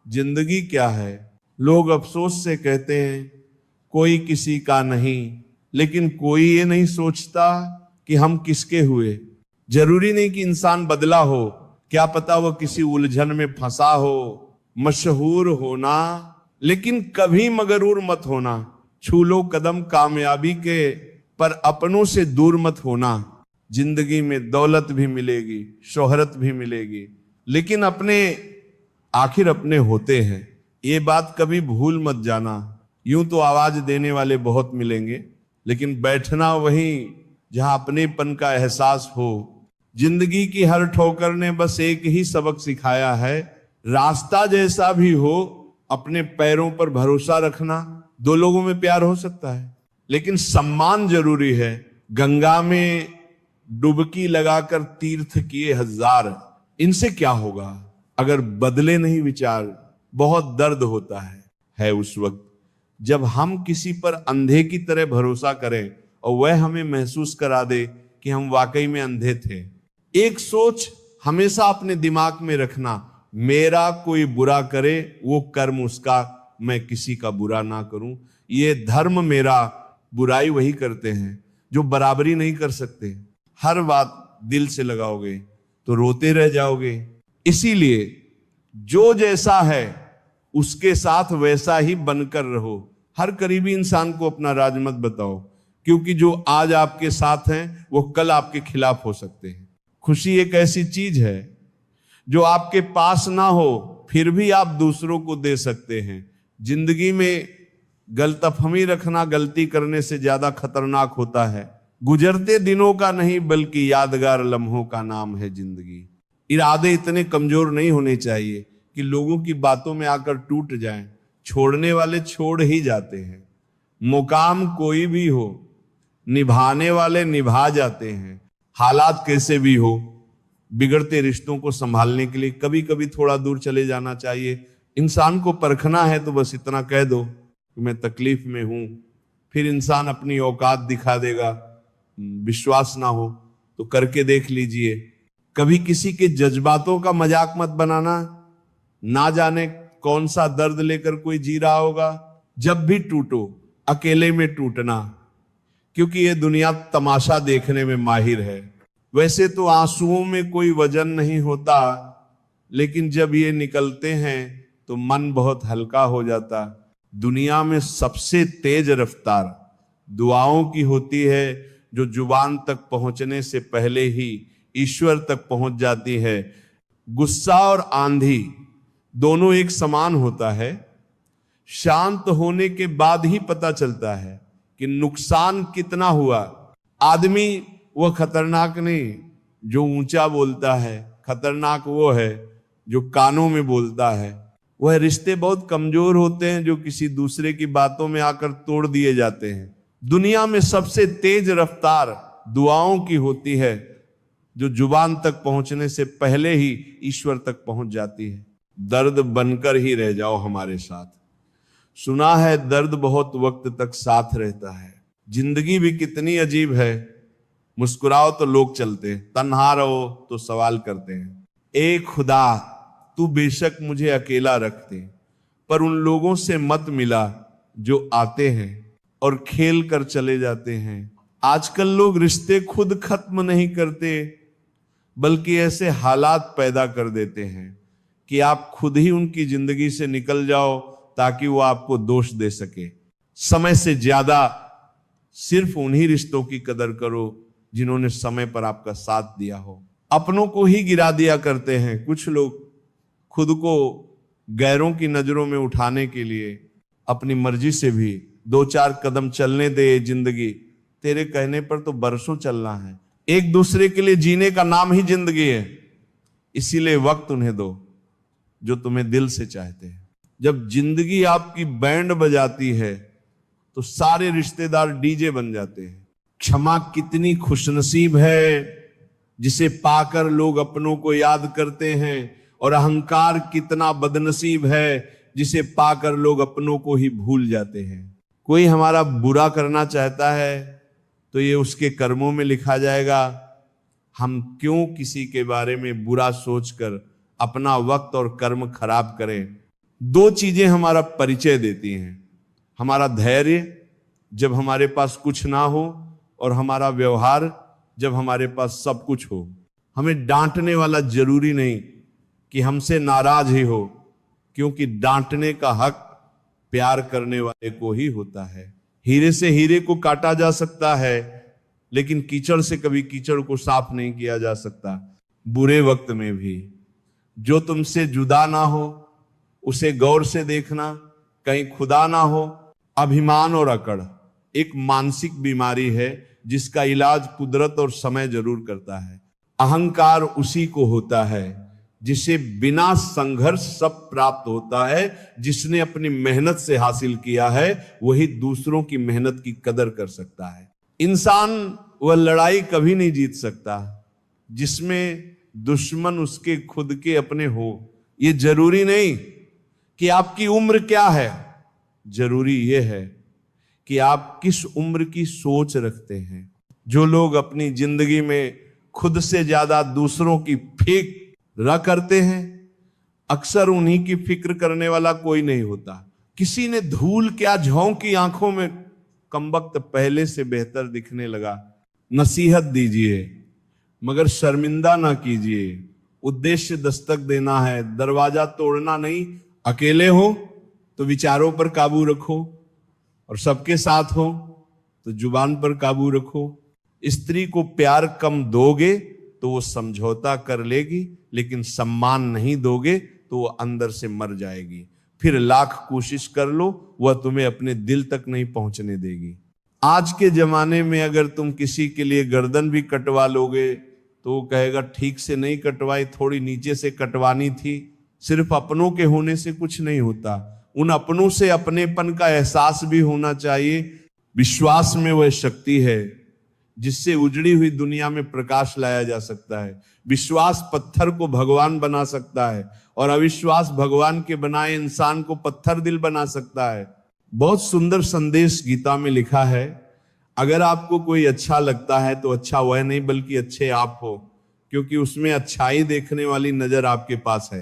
जिंदगी क्या है। लोग अफसोस से कहते हैं कोई किसी का नहीं, लेकिन कोई ये नहीं सोचता कि हम किसके हुए। जरूरी नहीं कि इंसान बदला हो, क्या पता वो किसी उलझन में फंसा हो। मशहूर होना लेकिन कभी मगरूर मत होना। छू लो कदम कामयाबी के, पर अपनों से दूर मत होना। जिंदगी में दौलत भी मिलेगी, शोहरत भी मिलेगी, लेकिन आखिर अपने होते हैं। ये बात कभी भूल मत जाना। यूं तो आवाज देने वाले बहुत मिलेंगे, लेकिन बैठना वहीं जहां अपनेपन का एहसास हो। जिंदगी की हर ठोकर ने बस एक ही सबक सिखाया है, रास्ता जैसा भी हो अपने पैरों पर भरोसा रखना। 2 लोगों में प्यार हो सकता है, लेकिन सम्मान जरूरी है। गंगा में डुबकी लगाकर तीर्थ किए 1000, इनसे क्या होगा अगर बदले नहीं विचार। बहुत दर्द होता है उस वक्त जब हम किसी पर अंधे की तरह भरोसा करें और वह हमें महसूस करा दे कि हम वाकई में अंधे थे। एक सोच हमेशा अपने दिमाग में रखना, मेरा कोई बुरा करे वो कर्म उसका, मैं किसी का बुरा ना करूं। ये धर्म मेरा, बुराई वही करते हैं जो बराबरी नहीं कर सकते। हर बात दिल से लगाओगे तो रोते रह जाओगे। इसीलिए जो जैसा है उसके साथ वैसा ही बनकर रहो। हर करीबी इंसान को अपना राज मत बताओ, क्योंकि जो आज आपके साथ हैं वो कल आपके खिलाफ हो सकते हैं। खुशी एक ऐसी चीज है जो आपके पास ना हो फिर भी आप दूसरों को दे सकते हैं। जिंदगी में गलतफहमी रखना गलती करने से ज्यादा खतरनाक होता है। गुजरते दिनों का नहीं बल्कि यादगार लम्हों का नाम है जिंदगी। इरादे इतने कमजोर नहीं होने चाहिए कि लोगों की बातों में आकर टूट जाएं। छोड़ने वाले छोड़ ही जाते हैं। मुकाम कोई भी हो, निभाने वाले निभा जाते हैं। हालात कैसे भी हो, बिगड़ते रिश्तों को संभालने के लिए कभी कभी थोड़ा दूर चले जाना चाहिए। इंसान को परखना है तो बस इतना कह दो कि मैं तकलीफ में हूं, फिर इंसान अपनी औकात दिखा देगा। विश्वास ना हो तो करके देख लीजिए। कभी किसी के जज्बातों का मजाक मत बनाना। ना जाने कौन सा दर्द लेकर कोई जी रहा होगा। जब भी टूटो अकेले में टूटना, क्योंकि ये दुनिया तमाशा देखने में माहिर है। वैसे तो आंसुओं में कोई वजन नहीं होता, लेकिन जब ये निकलते हैं तो मन बहुत हल्का हो जाता। दुनिया में सबसे तेज रफ्तार दुआओं की होती है, जो जुबान तक पहुंचने से पहले ही ईश्वर तक पहुंच जाती है। गुस्सा और आंधी दोनों एक समान होता है। शांत होने के बाद ही पता चलता है कि नुकसान कितना हुआ। आदमी वह खतरनाक नहीं जो ऊंचा बोलता है, खतरनाक वो है जो कानों में बोलता है। वह रिश्ते बहुत कमजोर होते हैं जो किसी दूसरे की बातों में आकर तोड़ दिए जाते हैं। दुनिया में सबसे तेज रफ्तार दुआओं की होती है, जो जुबान तक पहुंचने से पहले ही ईश्वर तक पहुंच जाती है। दर्द बनकर ही रह जाओ हमारे साथ। सुना है दर्द बहुत वक्त तक साथ रहता है। जिंदगी भी कितनी अजीब है। मुस्कुराओ तो लोग चलते, तन्हा रहो तो सवाल करते हैं। ए खुदा, तू बेशक मुझे अकेला रखते, पर उन लोगों से मत मिला जो आते हैं और खेल कर चले जाते हैं। आजकल लोग रिश्ते खुद खत्म नहीं करते, बल्कि ऐसे हालात पैदा कर देते हैं कि आप खुद ही उनकी जिंदगी से निकल जाओ ताकि वो आपको दोष दे सके। समय से ज्यादा सिर्फ उन्हीं रिश्तों की कदर करो जिन्होंने समय पर आपका साथ दिया हो। अपनों को ही गिरा दिया करते हैं कुछ लोग। खुद को गैरों की नजरों में उठाने के लिए अपनी मर्जी से भी 2-4 कदम चलने दे। जिंदगी तेरे कहने पर तो बरसों चलना है। एक दूसरे के लिए जीने का नाम ही जिंदगी है। इसीलिए वक्त उन्हें दो जो तुम्हें दिल से चाहते हैं। जब जिंदगी आपकी बैंड बजाती है तो सारे रिश्तेदार डीजे बन जाते हैं। क्षमा कितनी खुशनसीब है जिसे पाकर लोग अपनों को याद करते हैं, और अहंकार कितना बदनसीब है जिसे पाकर लोग अपनों को ही भूल जाते हैं। कोई हमारा बुरा करना चाहता है तो ये उसके कर्मों में लिखा जाएगा। हम क्यों किसी के बारे में बुरा सोचकर अपना वक्त और कर्म खराब करें। 2 चीजें हमारा परिचय देती हैं, हमारा धैर्य जब हमारे पास कुछ ना हो, और हमारा व्यवहार जब हमारे पास सब कुछ हो। हमें डांटने वाला जरूरी नहीं कि हमसे नाराज ही हो, क्योंकि डांटने का हक प्यार करने वाले को ही होता है। हीरे से हीरे को काटा जा सकता है, लेकिन कीचड़ से कभी कीचड़ को साफ नहीं किया जा सकता। बुरे वक्त में भी जो तुमसे जुदा ना हो उसे गौर से देखना, कहीं खुदा ना हो। अभिमान और अकड़ एक मानसिक बीमारी है जिसका इलाज कुदरत और समय जरूर करता है। अहंकार उसी को होता है जिसे बिना संघर्ष सब प्राप्त होता है। जिसने अपनी मेहनत से हासिल किया है वही दूसरों की मेहनत की कदर कर सकता है। इंसान वह लड़ाई कभी नहीं जीत सकता जिसमें दुश्मन उसके खुद के अपने हो। ये जरूरी नहीं कि आपकी उम्र क्या है, जरूरी यह है कि आप किस उम्र की सोच रखते हैं। जो लोग अपनी जिंदगी में खुद से ज्यादा दूसरों की फिक्र करते हैं, अक्सर उन्हीं की फिक्र करने वाला कोई नहीं होता। किसी ने धूल क्या झोंकी आंखों में, कमबख्त पहले से बेहतर दिखने लगा। नसीहत दीजिए मगर शर्मिंदा ना कीजिए। उद्देश्य दस्तक देना है, दरवाजा तोड़ना नहीं। अकेले हो तो विचारों पर काबू रखो, और सबके साथ हो तो जुबान पर काबू रखो। स्त्री को प्यार कम दोगे तो वो समझौता कर लेगी, लेकिन सम्मान नहीं दोगे तो वो अंदर से मर जाएगी। फिर लाख कोशिश कर लो, वह तुम्हें अपने दिल तक नहीं पहुंचने देगी। आज के जमाने में अगर तुम किसी के लिए गर्दन भी कटवा लोगे तो वो कहेगा ठीक से नहीं कटवाई, थोड़ी नीचे से कटवानी थी। सिर्फ अपनों के होने से कुछ नहीं होता, उन अपनों से अपनेपन का एहसास भी होना चाहिए। विश्वास में वह शक्ति है जिससे उजड़ी हुई दुनिया में प्रकाश लाया जा सकता है। विश्वास पत्थर को भगवान बना सकता है, और अविश्वास भगवान के बनाए इंसान को पत्थर दिल बना सकता है। बहुत सुंदर संदेश गीता में लिखा है, अगर आपको कोई अच्छा लगता है तो अच्छा वह नहीं बल्कि अच्छे आप हो, क्योंकि उसमें अच्छाई देखने वाली नजर आपके पास है।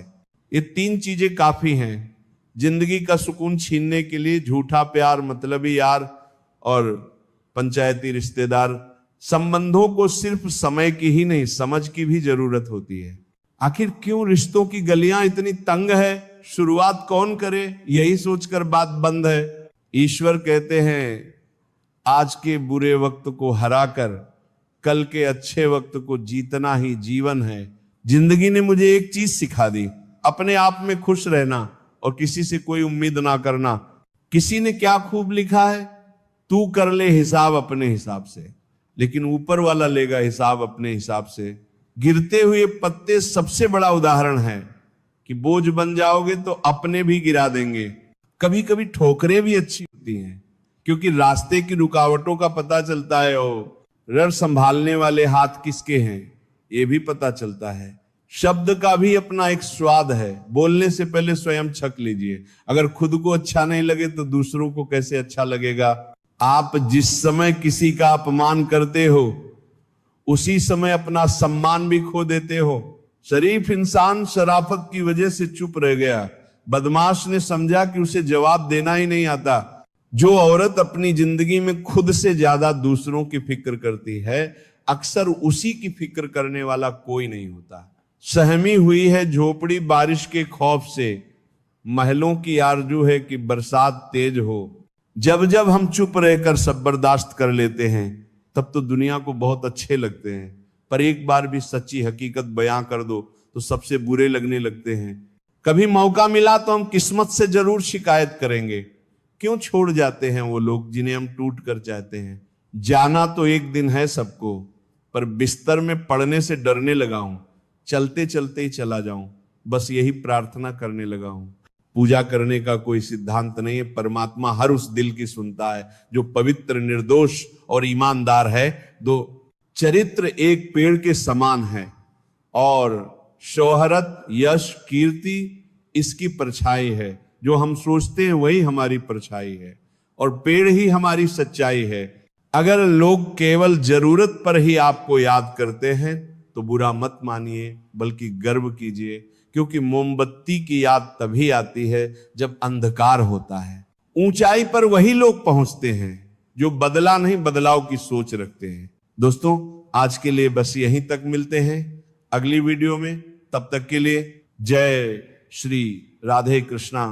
ये 3 चीजें काफी हैं जिंदगी का सुकून छीनने के लिए। झूठा प्यार, मतलबी यार और पंचायती रिश्तेदार। संबंधों को सिर्फ समय की ही नहीं, समझ की भी जरूरत होती है। आखिर क्यों रिश्तों की गलियां इतनी तंग है, शुरुआत कौन करे, यही सोचकर बात बंद है। ईश्वर कहते हैं, आज के बुरे वक्त को हराकर कल के अच्छे वक्त को जीतना ही जीवन है। जिंदगी ने मुझे एक चीज सिखा दी, अपने आप में खुश रहना और किसी से कोई उम्मीद ना करना। किसी ने क्या खूब लिखा है, तू कर ले हिसाब अपने हिसाब से, लेकिन ऊपर वाला लेगा हिसाब अपने हिसाब से। गिरते हुए पत्ते सबसे बड़ा उदाहरण है कि बोझ बन जाओगे तो अपने भी गिरा देंगे। कभी कभी ठोकरें भी अच्छी होती हैं, क्योंकि रास्ते की रुकावटों का पता चलता है, और रर संभालने वाले हाथ किसके हैं ये भी पता चलता है। शब्द का भी अपना एक स्वाद है, बोलने से पहले स्वयं छक लीजिए। अगर खुद को अच्छा नहीं लगे तो दूसरों को कैसे अच्छा लगेगा। आप जिस समय किसी का अपमान करते हो उसी समय अपना सम्मान भी खो देते हो। शरीफ इंसान शराफत की वजह से चुप रह गया, बदमाश ने समझा कि उसे जवाब देना ही नहीं आता। जो औरत अपनी जिंदगी में खुद से ज्यादा दूसरों की फिक्र करती है, अक्सर उसी की फिक्र करने वाला कोई नहीं होता। सहमी हुई है झोपड़ी बारिश के खौफ से, महलों की आरजू है कि बरसात तेज हो। जब जब हम चुप रहकर सब बर्दाश्त कर लेते हैं तब तो दुनिया को बहुत अच्छे लगते हैं, पर एक बार भी सच्ची हकीकत बयां कर दो तो सबसे बुरे लगने लगते हैं। कभी मौका मिला तो हम किस्मत से जरूर शिकायत करेंगे, क्यों छोड़ जाते हैं वो लोग जिन्हें हम टूट कर चाहते हैं। जाना तो एक दिन है सबको, पर बिस्तर में पड़ने से डरने लगा हूं, चलते चलते ही चला जाऊं, बस यही प्रार्थना करने लगा हूं। पूजा करने का कोई सिद्धांत नहीं है, परमात्मा हर उस दिल की सुनता है जो पवित्र, निर्दोष और ईमानदार है। दो चरित्र एक पेड़ के समान है, और शोहरत, यश, कीर्ति इसकी परछाई है। जो हम सोचते हैं वही हमारी परछाई है, और पेड़ ही हमारी सच्चाई है। अगर लोग केवल जरूरत पर ही आपको याद करते हैं तो बुरा मत मानिए, बल्कि गर्व कीजिए, क्योंकि मोमबत्ती की याद तभी आती है जब अंधकार होता है। ऊंचाई पर वही लोग पहुंचते हैं जो बदला नहीं, बदलाव की सोच रखते हैं। दोस्तों, आज के लिए बस यहीं तक, मिलते हैं अगली वीडियो में। तब तक के लिए जय श्री राधे कृष्णा।